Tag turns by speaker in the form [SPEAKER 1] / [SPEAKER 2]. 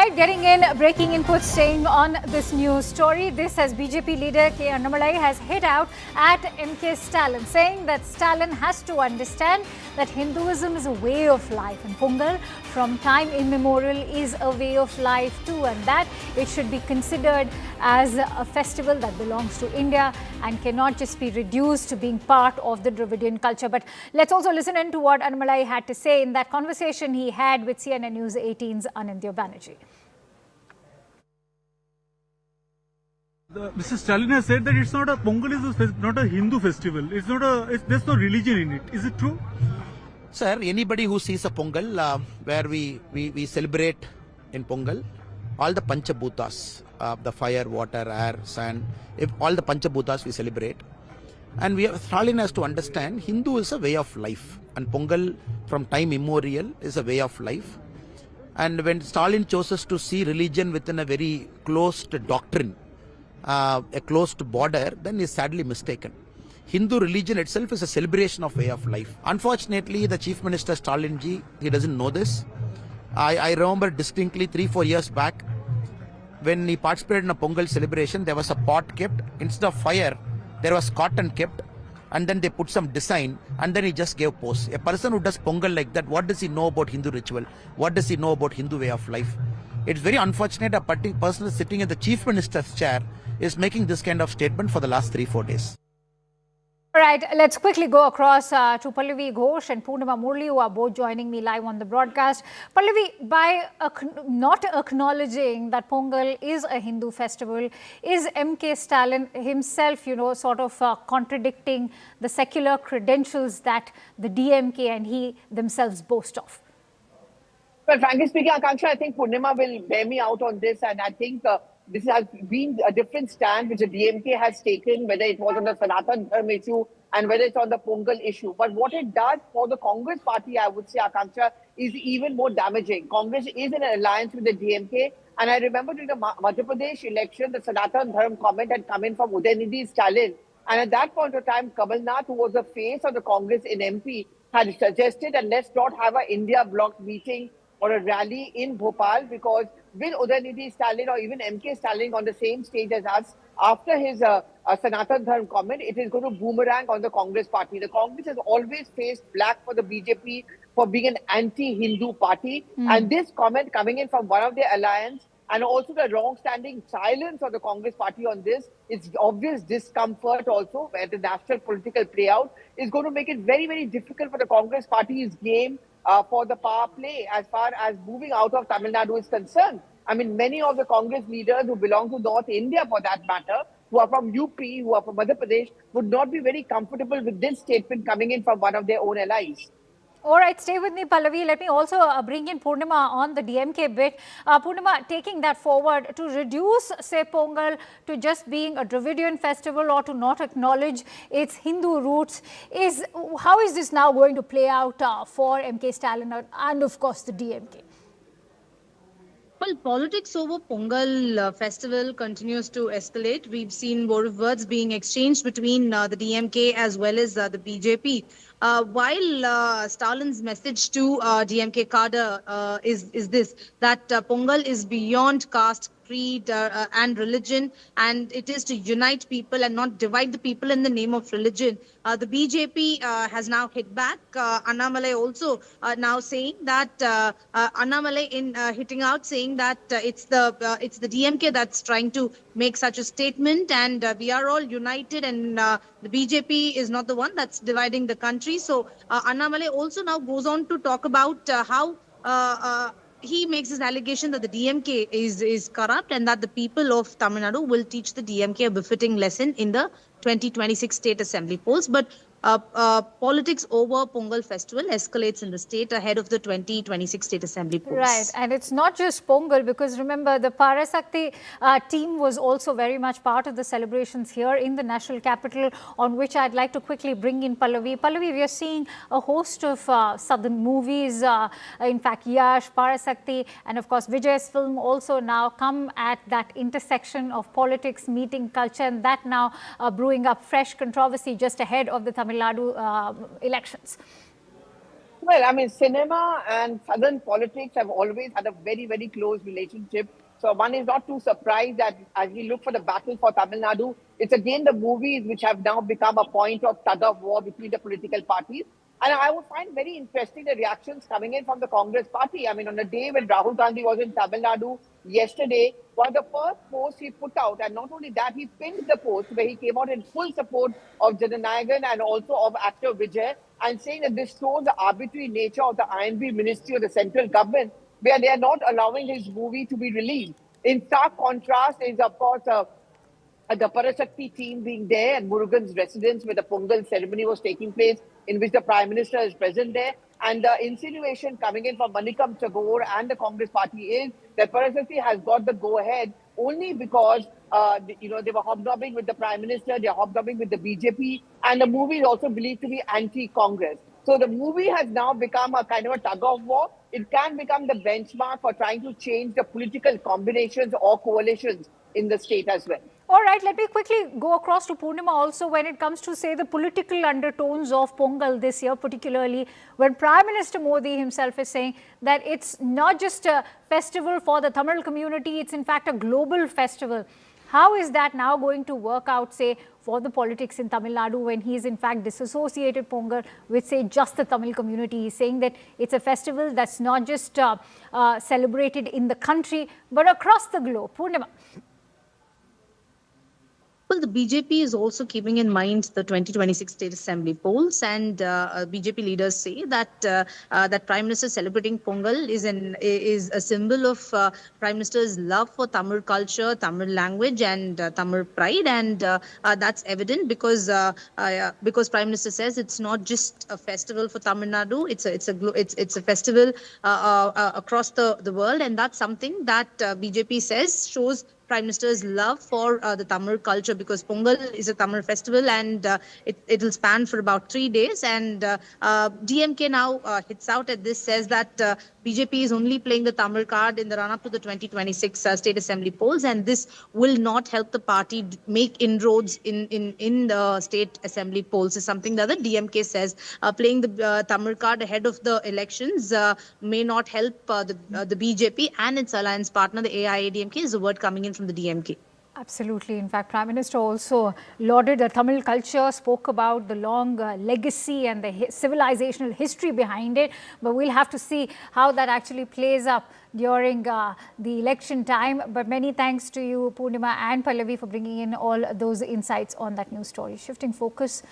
[SPEAKER 1] right, getting in breaking input staying on this news story. This as BJP leader Annamalai has hit out at M.K. Stalin, saying that Stalin has to understand that Hinduism is a way of life and Pongal from time immemorial is a way of life too, and that it should be considered as a festival that belongs to India and cannot just be reduced to being part of the Dravidian culture. But let's also listen in to what Annamalai had to say in that conversation he had with CNN News 18's Anindya Banerjee.
[SPEAKER 2] Mr. Stalin has said that it's not a Pongal is not a Hindu festival. It's not a. There's no religion in it. Is it true?
[SPEAKER 3] Sir, anybody who sees a Pongal where we celebrate in Pongal, all the Panchabhutas, the fire, water, air, sand, if all the Panchabhutas we celebrate. And Stalin has to understand Hindu is a way of life and Pongal from time immemorial is a way of life. And when Stalin chooses to see religion within a very closed doctrine, a closed border, then is sadly mistaken. Hindu religion itself is a celebration of way of life. Unfortunately, the Chief Minister Stalin ji, he doesn't know this. I remember distinctly 3-4 years back when he participated in a Pongal celebration, there was a pot kept. Instead of fire, there was cotton kept, and then they put some design, and then he just gave pose. A person who does Pongal like that, what does he know about Hindu ritual? What does he know about Hindu way of life? It's very unfortunate a person sitting in the Chief Minister's chair is making this kind of statement for the last 3-4 days.
[SPEAKER 1] All right, let's quickly go across to Pallavi Ghosh and Purnima Murli, who are both joining me live on the broadcast. Pallavi, by not acknowledging that Pongal is a Hindu festival, is M.K. Stalin himself, sort of contradicting the secular credentials that the DMK and he themselves boast of?
[SPEAKER 4] Well, frankly speaking, Akanksha, I think Purnima will bear me out on this, and I think this has been a different stand which the DMK has taken, whether it was on the Sanatan Dharma issue and whether it's on the Pongal issue. But what it does for the Congress party, I would say, Akanksha, is even more damaging. Congress is in an alliance with the DMK. And I remember during the Madhya Pradesh election, the Sanatan Dharma comment had come in from Udaynidhi Stalin. And at that point of time, Kamal Nath, who was the face of the Congress in MP, had suggested that let's not have an India bloc meeting or a rally in Bhopal, because with Udaynidhi Stalin or even M.K. Stalin on the same stage as us, after his Sanatan Dharma comment, it is going to boomerang on the Congress party. The Congress has always faced black for the BJP for being an anti-Hindu party. And this comment coming in from one of their alliance and also the long-standing silence of the Congress party on this, its obvious discomfort also where the national political playout is going to make it very, very difficult for the Congress party's game for the power play as far as moving out of Tamil Nadu is concerned. I mean, many of the Congress leaders who belong to North India, for that matter, who are from UP, who are from Madhya Pradesh, would not be very comfortable with this statement coming in from one of their own allies.
[SPEAKER 1] All right, stay with me, Pallavi. Let me also bring in Purnima on the DMK bit. Purnima, taking that forward, to reduce, say, Pongal to just being a Dravidian festival or to not acknowledge its Hindu roots, how is this now going to play out for M.K. Stalin and, of course, the DMK?
[SPEAKER 5] Well, politics over Pongal festival continues to escalate. We've seen war of words being exchanged between the DMK as well as the BJP. While Stalin's message to DMK cadre is this, that Pongal is beyond caste, creed and religion, and it is to unite people and not divide the people in the name of religion. The BJP has now hit back. Annamalai also now saying that Annamalai in hitting out, saying that it's the DMK that's trying to make such a statement, and we are all united, and the BJP is not the one that's dividing the country. So Annamalai also now goes on to talk about how he makes his allegation that the DMK is corrupt and that the people of Tamil Nadu will teach the DMK a befitting lesson in the 2026 state assembly polls. But politics over Pongal festival escalates in the state ahead of the 2026 state assembly polls.
[SPEAKER 1] Right, and it's not just Pongal, because remember the Parasakti team was also very much part of the celebrations here in the national capital, on which I'd like to quickly bring in Pallavi. Pallavi, we are seeing a host of southern movies, in fact Yash, Parasakti and of course Vijay's film also now come at that intersection of politics meeting culture, and that now brewing up fresh controversy just ahead of the Tamil Nadu elections.
[SPEAKER 4] Well, I mean, cinema and southern politics have always had a very, very close relationship. So one is not too surprised that as we look for the battle for Tamil Nadu, it's again the movies which have now become a point of tug of war between the political parties. And I would find very interesting the reactions coming in from the Congress party. I mean, on the day when Rahul Gandhi was in Tamil Nadu yesterday, one of the first posts he put out, and not only that, he pinned the post where he came out in full support of Jananayagan and also of actor Vijay, and saying that this shows the arbitrary nature of the INB ministry of the central government, where they are not allowing his movie to be released. In stark contrast is, of course, the Parashakti team being there and Murugan's residence where the Pongal ceremony was taking place, in which the Prime Minister is present there. And the insinuation coming in from Manikam Tagore and the Congress party is that Parashakti has got the go-ahead only because, they were hobnobbing with the Prime Minister, they're hobnobbing with the BJP, and the movie is also believed to be anti-Congress. So the movie has now become a kind of a tug of war. It can become the benchmark for trying to change the political combinations or coalitions in the state as well.
[SPEAKER 1] All right, let me quickly go across to Purnima also when it comes to, say, the political undertones of Pongal this year, particularly when Prime Minister Modi himself is saying that it's not just a festival for the Tamil community, it's in fact a global festival. How is that now going to work out, say, for the politics in Tamil Nadu when he's in fact disassociated Pongal with, say, just the Tamil community? He's saying that it's a festival that's not just celebrated in the country, but across the globe. Purnima.
[SPEAKER 5] Well, the BJP is also keeping in mind the 2026 State Assembly polls, and BJP leaders say that that Prime Minister celebrating Pongal is a symbol of Prime Minister's love for Tamil culture, Tamil language, and Tamil pride, and that's evident because Prime Minister says it's not just a festival for Tamil Nadu; it's a festival across the world, and that's something that BJP says shows Prime Minister's love for the Tamil culture, because Pongal is a Tamil festival and it'll span for about 3 days. And DMK now hits out at this, says that BJP is only playing the Tamil card in the run-up to the 2026 State Assembly polls, and this will not help the party make inroads in the State Assembly polls. Is something that the DMK says. Playing the Tamil card ahead of the elections may not help the BJP and its alliance partner, the AIADMK, is the word coming in from the DMK.
[SPEAKER 1] Absolutely. In fact, Prime Minister also lauded the Tamil culture, spoke about the long legacy and the civilizational history behind it. But we'll have to see how that actually plays up during the election time. But many thanks to you, Purnima and Pallavi, for bringing in all those insights on that news story. Shifting focus